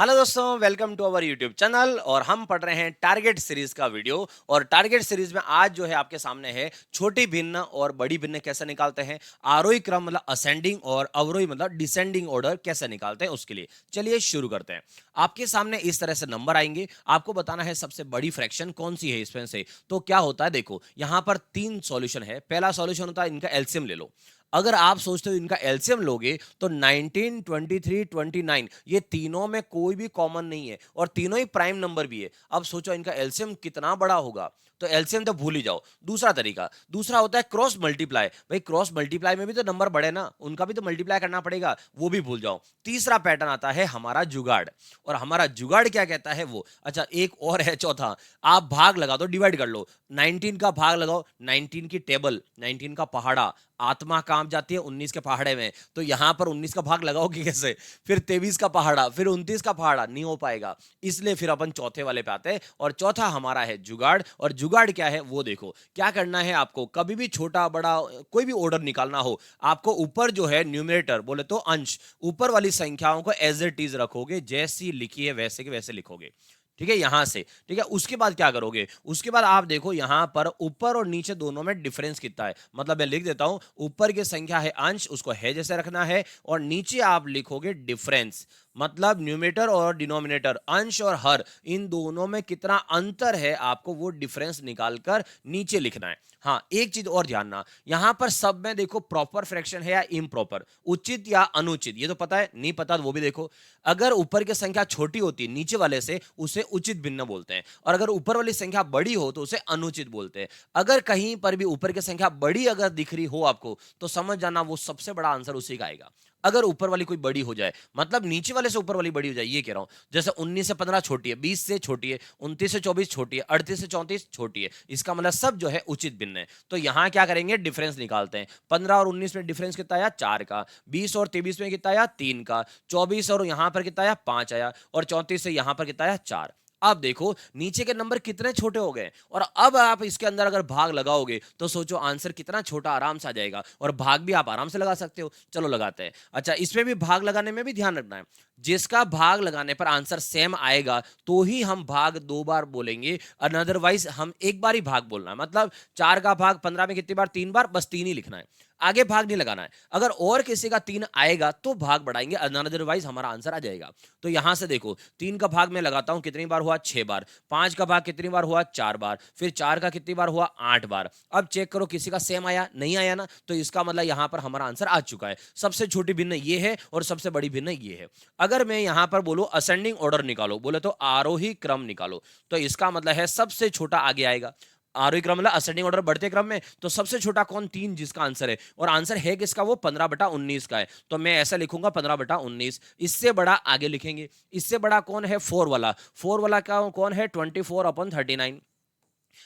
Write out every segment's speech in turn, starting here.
Hello दोस्तों, welcome to our YouTube channel. और हम पढ़ रहे हैं टारगेट सीरीज का वीडियो। और टारगेट सीरीज में आज जो है आपके सामने है छोटी भिन्न और बड़ी भिन्न कैसे निकालते हैं, आरोही क्रम मतलब असेंडिंग और अवरोही मतलब डिसेंडिंग ऑर्डर कैसे निकालते हैं उसके लिए। चलिए शुरू करते हैं। आपके सामने इस तरह से नंबर आएंगे, आपको बताना है सबसे बड़ी फ्रैक्शन कौन सी है इसमें से। तो क्या होता है, देखो यहाँ पर तीन सॉल्यूशन है। पहला सॉल्यूशन होता है इनका एलसीएम ले लो। अगर आप सोचते हो इनका एलसीएम लोगे तो 19, 23, 29 ये तीनों में कोई भी कॉमन नहीं है और तीनों ही प्राइम नंबर भी है। अब सोचो इनका एलसीएम कितना बड़ा होगा, तो एलसीएम तो भूल ही जाओ। दूसरा तरीका, दूसरा होता है क्रॉस मल्टीप्लाई। भाई क्रॉस मल्टीप्लाई में भी तो नंबर बड़े ना, उनका भी तो मल्टीप्लाई करना पड़ेगा, वो भी भूल जाओ। तीसरा पैटर्न आता है हमारा जुगाड़। और हमारा जुगाड़ क्या कहता है वो, अच्छा एक और है चौथा, आप भाग लगा दो, डिवाइड कर लो। 19 का भाग लगाओ, 19 की टेबल, 19 का पहाड़ा, आत्मा काम जाती है 19 के पहाड़े में, तो यहां पर 19 का भाग लगाओगे कैसे? फिर 23 का पहाड़ा, फिर 29 का पहाड़ा, नहीं हो पाएगा। इसलिए फिर अपन चौथे वाले पे आते हैं और चौथा हमारा है जुगाड़। और जुगाड़ क्या है वो देखो, क्या करना है आपको, कभी भी छोटा बड़ा कोई भी ऑर्डर निकालना हो, आपको ऊपर जो है न्यूमरेटर बोले तो अंश, ऊपर वाली संख्याओं को एज इट इज रखोगे, जैसी लिखी है वैसे के वैसे लिखोगे। ठीक है, यहां से। ठीक है, उसके बाद क्या करोगे, उसके बाद आप देखो यहां पर ऊपर और नीचे दोनों में डिफरेंस कितना है। मतलब मैं लिख देता हूं, ऊपर की संख्या है अंश, उसको है जैसे रखना है, और नीचे आप लिखोगे डिफरेंस। मतलब न्यूमरेटर और डिनोमिनेटर, अंश और हर, इन दोनों में कितना अंतर है आपको वो डिफरेंस निकालकर नीचे लिखना है। हाँ, एक चीज और ध्यान, यहां पर सब में देखो प्रॉपर फ्रैक्शन है या इम्प्रॉपर, उचित या अनुचित, ये तो पता है, नहीं पता तो वो भी देखो। अगर ऊपर की संख्या छोटी होती है नीचे वाले से, उसे उचित भिन्न बोलते हैं, और अगर ऊपर वाली संख्या बड़ी हो तो उसे अनुचित बोलते हैं। अगर कहीं पर भी ऊपर की संख्या बड़ी अगर दिख रही हो आपको, तो समझ जाना वो सबसे बड़ा आंसर उसी का आएगा। अगर ऊपर वाली कोई बड़ी हो जाए, मतलब नीचे वाले से ऊपर वाली बड़ी हो जाए, ये कह रहा हूं। जैसे 19 से 15 छोटी है, 20 से छोटी है, 29 से 24 छोटी है, 38 से 34 छोटी है, इसका मतलब सब जो है उचित भिन्न है। तो यहां क्या करेंगे, डिफरेंस निकालते हैं। 15 और 19 में डिफरेंस कितना आया, 4 का। 20 और 23 में कितना आया, 3 का। 24 और यहां पर कितना आया, 5 आया। और 34 से यहां पर कितना आया, 4। अब देखो नीचे के नंबर कितने छोटे हो गए, और अब आप इसके अंदर अगर भाग लगाओगे तो सोचो आंसर कितना छोटा आराम से आ जाएगा। और भाग भी आप आराम से लगा सकते हो, चलो लगाते हैं। अच्छा, इसमें भी भाग लगाने में भी ध्यान रखना है, जिसका भाग लगाने पर आंसर सेम आएगा तो ही हम भाग दो बार बोलेंगे, अदरवाइज हम एक बार ही भाग बोलना है। मतलब 4 का भाग 15 में कितनी बार, 3 बार, बस 3 ही लिखना है, आगे भाग नहीं लगाना है। अगर और किसी का 3 आएगा तो भाग बढ़ाएंगे, अदरवाइज हमारा आंसर आ जाएगा। तो यहां से देखो 3 का भाग मैं लगाता हूं, कितनी बार हुआ, 6 बार। 5 का भाग कितनी बार हुआ, 4 बार। फिर 4 का कितनी बार हुआ, 8 बार। अब चेक करो किसी का सेम आया, नहीं आया ना, तो इसका मतलब यहां पर हमारा आंसर आ चुका है। सबसे छोटी भिन्न ये है और सबसे बड़ी भिन्न ये है। अगर मैं यहां पर बोलूं असेंडिंग ऑर्डर निकालो, बोले तो आरोही क्रम निकालो, तो इसका मतलब है सबसे छोटा आगे आएगा। आरोही क्रम मतलब असेंडिंग ऑर्डर बढ़ते क्रम में, तो सबसे छोटा कौन, 3, जिसका आंसर है। और आंसर है किसका, वो 15/19 का है, तो मैं ऐसा लिखूंगा 15/19। इससे बड़ा आगे लिखेंगे, इससे बड़ा कौन है, 4 वाला। 4 वाला का कौन है, 24/39।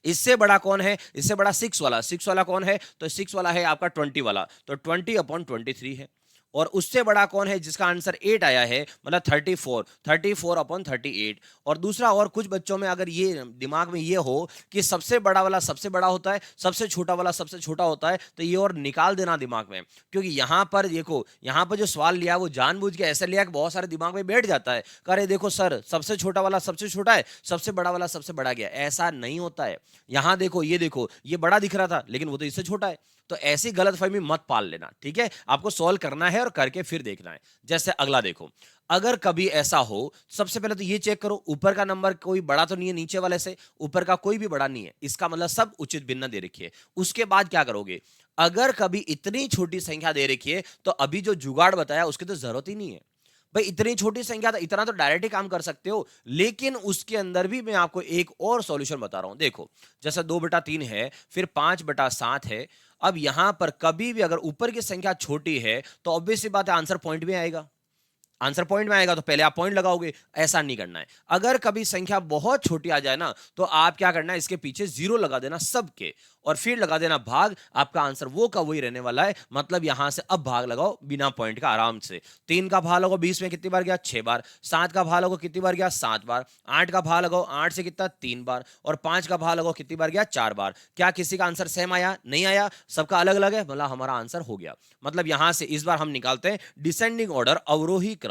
इससे बड़ा कौन है, इससे बड़ा 6 वाला। 6 वाला कौन है, तो 6 वाला है आपका 20 वाला, तो 20/23 है। और उससे बड़ा कौन है जिसका आंसर 8 आया है, मतलब 34/38। और दूसरा, और कुछ बच्चों में अगर ये दिमाग में ये हो कि सबसे बड़ा वाला सबसे बड़ा होता है, सबसे छोटा वाला सबसे छोटा होता है, तो ये और निकाल देना दिमाग में। क्योंकि यहां पर देखो, यहां पर जो सवाल लिया वो जानबूझ के ऐसे लिया कि बहुत सारे दिमाग में बैठ जाता है, अरे देखो सर सबसे छोटा वाला सबसे छोटा है, सबसे बड़ा वाला सबसे बड़ा गया। ऐसा नहीं होता है। यहां देखो, ये देखो, ये बड़ा दिख रहा था लेकिन वो तो इससे छोटा है। तो ऐसी गलतफहमी मत पाल लेना, ठीक है। आपको सॉल्व करना है और करके फिर देखना है। जैसे अगला देखो, अगर कभी ऐसा हो, सबसे पहले तो ये चेक करो ऊपर का नंबर कोई बड़ा तो नहीं है नीचे वाले से, ऊपर का कोई भी बड़ा नहीं है, इसका मतलब सब उचित भिन्न दे रखी है। उसके बाद क्या करोगे, अगर कभी इतनी छोटी संख्या दे रखी है तो अभी जो जुगाड़ बताया उसकी तो जरूरत ही नहीं है। भाई इतनी छोटी संख्या, तो इतना तो डायरेक्ट ही काम कर सकते हो, लेकिन उसके अंदर भी मैं आपको एक और सॉल्यूशन बता रहा हूं। देखो जैसा 2/3 है, फिर 5/7 है। अब यहां पर कभी भी अगर ऊपर की संख्या छोटी है तो ऑब्वियस सी बात है आंसर पॉइंट में आएगा। आंसर पॉइंट में आएगा तो पहले आप पॉइंट लगाओगे, ऐसा नहीं करना है। अगर कभी संख्या बहुत छोटी आ जाए ना, तो आप क्या करना है, इसके पीछे 0 लगा देना सबके, और फिर लगा देना भाग। आपका आंसर वो का वही रहने वाला है। मतलब यहां से अब भाग लगाओ बिना पॉइंट का आराम से। 3 का भाग लगाओ 20 में कितनी बार गया, 6 बार। 7 का भाग लगाओ कितनी बार गया, 7 बार। 8 का भाग लगाओ 8 से कितना, 3 बार। और 5 का भाग लगाओ कितनी बार गया, 4 बार। क्या किसी का आंसर सेम आया, नहीं आया, सबका अलग अलग है, मतलब हमारा आंसर हो गया। मतलब यहां से इस बार हम निकालते हैं डिसेंडिंग ऑर्डर, अवरोही क्रम।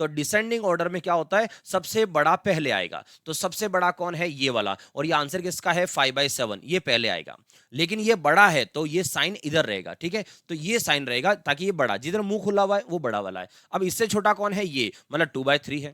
तो डिसेंडिंग ऑर्डर में क्या होता है, सबसे बड़ा पहले आएगा। तो सबसे बड़ा कौन है, ये वाला, और ये आंसर किसका है 5/7, ये पहले आएगा। लेकिन ये बड़ा है तो ये साइन इधर रहेगा, ठीक है, तो ये साइन रहेगा ताकि ये बड़ा, जिधर मुंह खुला हुआ है वो बड़ा वाला है। अब इससे छोटा कौन है, ये मतलब 2/3 है।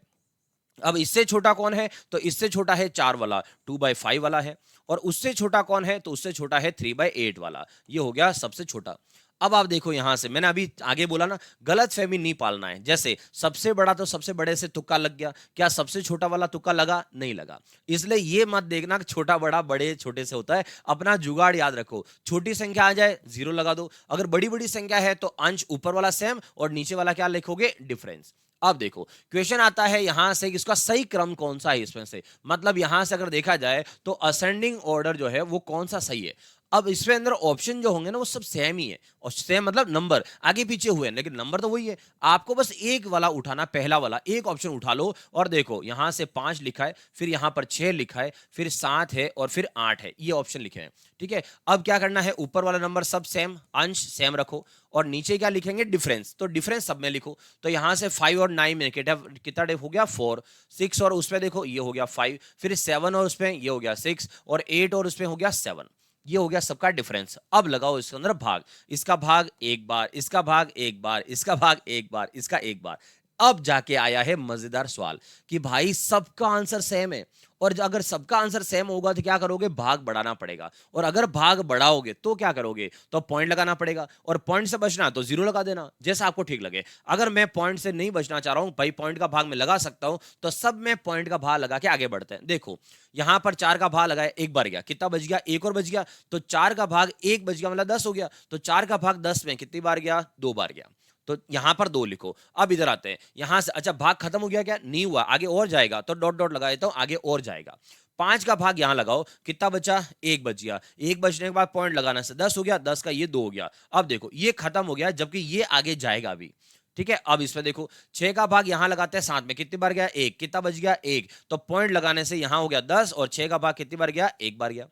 अब इससे छोटा कौन है, तो इससे छोटा है 4 वाला, 2/5 वाला है। और उससे छोटा कौन है, तो उससे छोटा है 3/8 वाला, ये हो गया सबसे छोटा। अब आप देखो यहां से, मैंने अभी आगे बोला ना, गलत फहमी नहीं पालना है। जैसे सबसे बड़ा तो सबसे बड़े से तुक्का लग गया, क्या सबसे छोटा वाला तुक्का लगा, नहीं लगा। इसलिए ये मत देखना कि छोटा बड़ा बड़े छोटे से होता है, अपना जुगाड़ याद रखो। छोटी संख्या आ जाए 0 लगा दो, अगर बड़ी बड़ी संख्या है तो अंश ऊपर वाला सेम और नीचे वाला क्या लिखोगे, डिफरेंस। अब देखो क्वेश्चन आता है यहां से कि इसका सही क्रम कौन सा है इसमें से, मतलब यहां से अगर देखा जाए तो असेंडिंग ऑर्डर जो है वो कौन सा सही है। अब इसमें अंदर ऑप्शन जो होंगे ना वो सब सेम ही है, और सेम मतलब नंबर आगे पीछे हुए लेकिन नंबर तो वही है। आपको बस एक वाला उठाना, पहला वाला एक ऑप्शन उठा लो, और देखो यहां से 5 लिखा है, फिर यहां पर 6 लिखा है, फिर 7 है और फिर 8 है, ये ऑप्शन लिखे हैं, ठीक है। अब क्या करना है, ऊपर वाला नंबर सब सेम, अंश सेम रखो, और नीचे क्या लिखेंगे, डिफरेंस, तो डिफरेंस सब में लिखो। तो यहां से 5 और 9 में कितना हो गया 4, 6 और उसमें देखो ये हो गया 5, फिर 7 और उसमें ये हो गया 6, और 8 और उसमें हो गया 7, ये हो गया सबका डिफरेंस। अब लगाओ इसके अंदर भाग, इसका भाग एक बार, इसका भाग एक बार, इसका भाग एक बार, इसका एक बार। अब जाके आया है मजेदार सवाल कि भाई सबका आंसर सेम है, और अगर सबका आंसर सेम होगा तो क्या करोगे, भाग बढ़ाना पड़ेगा, और अगर भाग बढ़ाओगे तो क्या करोगे, तो पॉइंट लगाना पड़ेगा, और पॉइंट से बचना तो 0 लगा देना, जैसा आपको ठीक लगे। अगर मैं पॉइंट से नहीं बचना चाह रहा हूं भाई, पॉइंट का भाग में लगा सकता हूं, तो सब में पॉइंट का भाग लगा के आगे बढ़ते हैं। देखो यहां पर 4 का भाग लगाया, एक बार गया, कितना बच गया, एक और बच गया, तो 4 का भाग एक बच गया, मतलब 10 हो गया। तो 4 का भाग 10 में कितनी बार गया, 2 बार गया, तो यहां पर 2 लिखो। अब इधर आते हैं, यहां से अच्छा भाग खत्म हो गया, क्या नहीं हुआ, आगे और जाएगा, तो डॉट डॉट लगा देता हूं, आगे और जाएगा। 5 का भाग यहां लगाओ, कितना बचा, एक बच गया, एक बचने के बाद पॉइंट लगाने से 10 हो गया, 10 का ये 2 हो गया। अब देखो ये खत्म हो गया, जबकि ये आगे जाएगा अभी, ठीक है। अब इसमें देखो 6 का भाग यहां लगाते हैं 7 में, कितनी बार गया, एक, कितना बच गया, एक, तो पॉइंट लगाने से यहां हो गया 10, और 6 का भाग कितनी बार गया, एक बार गया,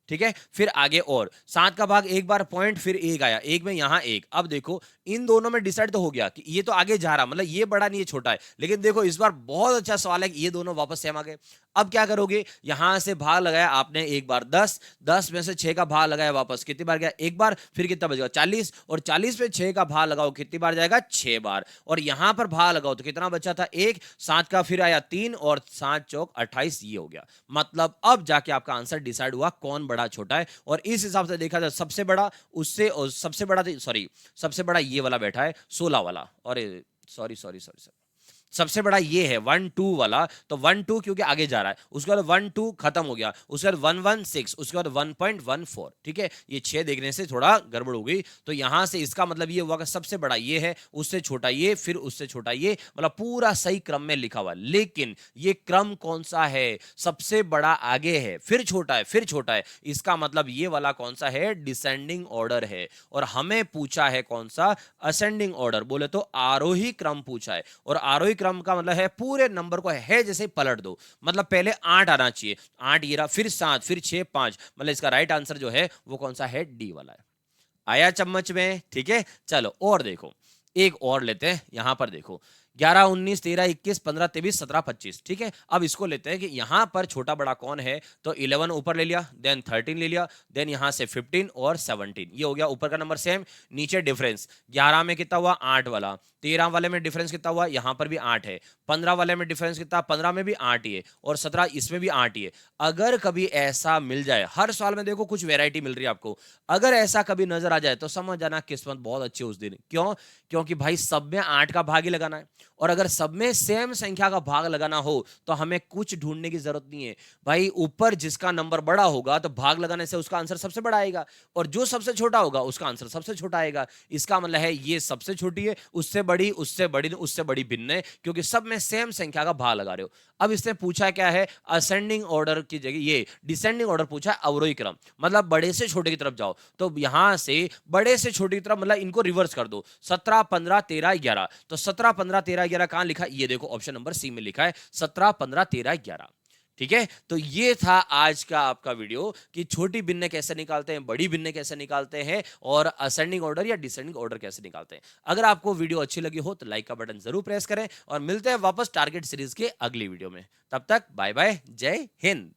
ठीक है। फिर आगे और 7 का भाग एक बार, पॉइंट, फिर एक आया, एक में यहां एक। अब देखो इन दोनों में डिसाइड तो हो गया कि ये तो आगे जा रहा, मतलब ये बड़ा नहीं ये छोटा है, लेकिन देखो इस बार बहुत अच्छा सवाल है कि ये दोनों वापस सेम आ गए। अब क्या करोगे, यहां से भाग लगाया आपने एक बार 10, 10 में से 6 का भाग लगाया वापस, कितनी बार गया, एक बार, फिर कितना बचेगा 40, और 40 में 6 का भाग लगाओ, कितनी बार जाएगा, 6 बार, और यहां पर भाग लगाओ तो कितना बचा था, एक, 7 का फिर आया 3, और 7 चौक 28, ये हो गया। मतलब अब जाके आपका आंसर डिसाइड हुआ कौन बड़ा छोटा है, और इस हिसाब से देखा जाए सबसे बड़ा उससे, और सबसे बड़ा सॉरी सबसे बड़ा ये वाला बैठा है 16 वाला, और सॉरी सॉरी सॉरी, सबसे बड़ा ये है 1 2 वाला, तो 1 2 क्योंकि आगे जा रहा है, उसके बाद 1 2 खत्म हो गया, उसके बाद 1 1 6, उसके बाद 1.14, ठीक है। ये 6 देखने से थोड़ा गड़बड़ हो गई, तो यहां से इसका मतलब ये हुआ कि सबसे बड़ा ये है, उससे छोटा ये, फिर उससे छोटा ये, मतलब पूरा सही क्रम में लिखा हुआ। लेकिन ये क्रम कौन सा है, सबसे बड़ा आगे है, फिर छोटा है, फिर छोटा है, इसका मतलब ये वाला कौन सा है, डिसेंडिंग ऑर्डर है। और हमें पूछा है कौन सा, असेंडिंग ऑर्डर, बोले तो आरोही क्रम पूछा है, और आरोही क्रम का मतलब है पूरे नंबर को है जैसे पलट दो, मतलब पहले 8 आना चाहिए, 8 ये रहा, फिर 7, फिर 6, 5, मतलब इसका राइट आंसर जो है वो कौन सा है, डी वाला है। आया चम्मच में, ठीक है। चलो और देखो, एक और लेते हैं, यहां पर देखो 11 19 13 21 15 23 17 25, ठीक है। अब इसको लेते हैं कि यहां पर छोटा बड़ा कौन है, तो 11 ऊपर ले लिया, देन 13 ले लिया, देन यहां से 15 और 17, ये हो गया ऊपर का नंबर सेम, नीचे डिफरेंस 11 में कितना हुआ 8 वाला, 13 वाले में डिफरेंस कितना हुआ, यहां पर भी 8 है, 15 वाले में डिफरेंस कितना, 15 में भी 8 ही है, और 17 इसमें भी 8 ही है। अगर कभी ऐसा मिल जाए, हर साल में देखो कुछ वेराइटी मिल रही है आपको, अगर ऐसा कभी नजर आ जाए तो समझ जाना किस्मत बहुत अच्छी उस दिन। क्यों, क्योंकि भाई सब में 8 का भाग ही लगाना है, और अगर सब में सेम संख्या का भाग लगाना हो तो हमें कुछ ढूंढने की जरूरत नहीं है भाई, ऊपर जिसका नंबर बड़ा होगा तो भाग लगाने से उसका आंसर सबसे बड़ा आएगा, और जो सबसे छोटा होगा उसका आंसर सबसे छोटा आएगा। इसका मतलब है ये सबसे छोटी है, उससे बड़ी, उससे बड़ी, उससे बड़ी भिन्न है, क्योंकि सब में सेम संख्या का भाग लगा रहे हो। अब इसने पूछा क्या है, असेंडिंग ऑर्डर की जगह ये डिसेंडिंग ऑर्डर पूछा है, अवरोही क्रम, मतलब बड़े से छोटे की तरफ जाओ, तो यहां से बड़े से छोटे की तरफ, मतलब इनको रिवर्स कर दो, 17 15 13 11, तो 17 15 13 11 कहां लिखा है, ये देखो ऑप्शन नंबर सी में लिखा है 17 15 13 11, ठीक है, तो ये था आज का आपका वीडियो कि छोटी भिन्न कैसे निकालते हैं, बड़ी भिन्न कैसे निकालते हैं और असेंडिंग ऑर्डर या डिसेंडिंग ऑर्डर कैसे निकालते हैं। अगर आपको वीडियो अच्छी लगी हो तो लाइक का बटन जरूर प्रेस करें और मिलते हैं वापस टारगेट सीरीज के अगली वीडियो में। तब तक बाय बाय, जय हिंद।